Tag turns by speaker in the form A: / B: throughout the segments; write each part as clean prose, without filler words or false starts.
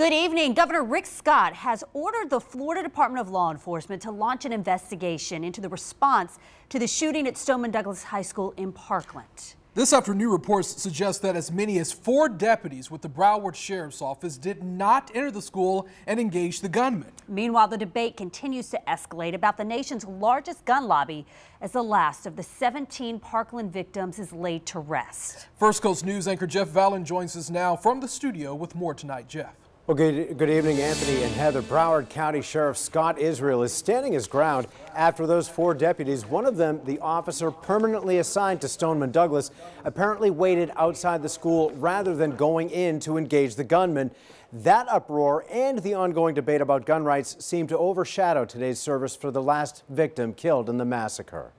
A: Good evening. Governor Rick Scott has ordered the Florida Department of Law Enforcement to launch an investigation into the response to the shooting at Stoneman Douglas High School in Parkland.
B: This after new reports suggest that as many as 4 deputies with the Broward Sheriff's Office did not enter the school and engage the gunman.
A: Meanwhile, the debate continues to escalate about the nation's largest gun lobby as the last of the 17 Parkland victims is laid to rest.
B: First Coast News anchor Jeff Valin joins us now from the studio with more tonight. Jeff.
C: Well, good evening, Anthony and Heather. Broward County Sheriff Scott Israel is standing his ground after those 4 deputies, one of them the officer permanently assigned to Stoneman Douglas, apparently waited outside the school rather than going in to engage the gunman. That uproar and the ongoing debate about gun rights seem to overshadow today's service for the last victim killed in the massacre.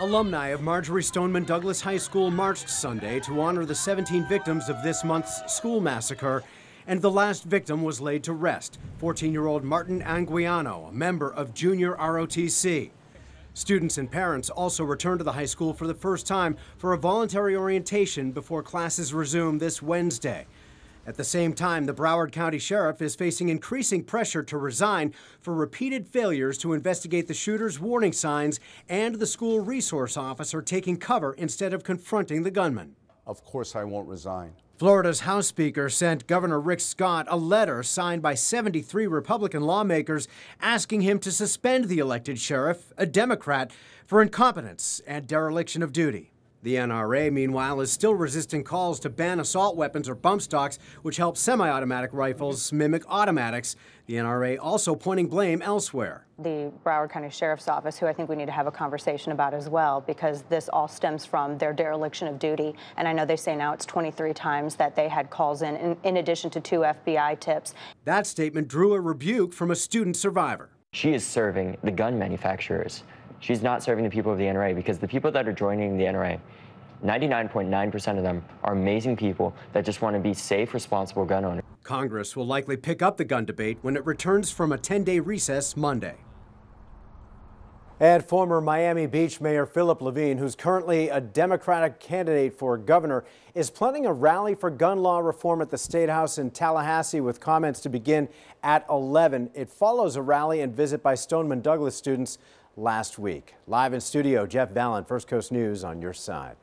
C: Alumni of Marjorie Stoneman Douglas High School marched Sunday to honor the 17 victims of this month's school massacre, and the last victim was laid to rest, 14-year-old Martin Anguiano, a member of Junior ROTC. Students and parents also returned to the high school for the first time for a voluntary orientation before classes resume this Wednesday. At the same time, the Broward County Sheriff is facing increasing pressure to resign for repeated failures to investigate the shooter's warning signs and the school resource officer taking cover instead of confronting the gunman.
D: Of course I won't resign.
C: Florida's House Speaker sent Governor Rick Scott a letter signed by 73 Republican lawmakers asking him to suspend the elected sheriff, a Democrat, for incompetence and dereliction of duty. The NRA, meanwhile, is still resisting calls to ban assault weapons or bump stocks, which help semi-automatic rifles mimic automatics. The NRA also pointing blame elsewhere.
E: The Broward County Sheriff's Office, who I think we need to have a conversation about as well, because this all stems from their dereliction of duty. And I know they say now it's 23 times that they had calls in addition to 2 FBI tips. That statement drew a rebuke from a student survivor.
F: She is serving the gun manufacturers. She's not serving the people of the NRA, because the people that are joining the NRA, 99.9% of them are amazing people that just want to be safe, responsible gun owners.
C: Congress will likely pick up the gun debate when it returns from a 10-day recess Monday. And former Miami Beach Mayor Philip Levine, who's currently a Democratic candidate for governor, is planning a rally for gun law reform at the State House in Tallahassee with comments to begin at 11. It follows a rally and visit by Stoneman Douglas students last week. Live in studio, Jeff Valin, First Coast News on your side.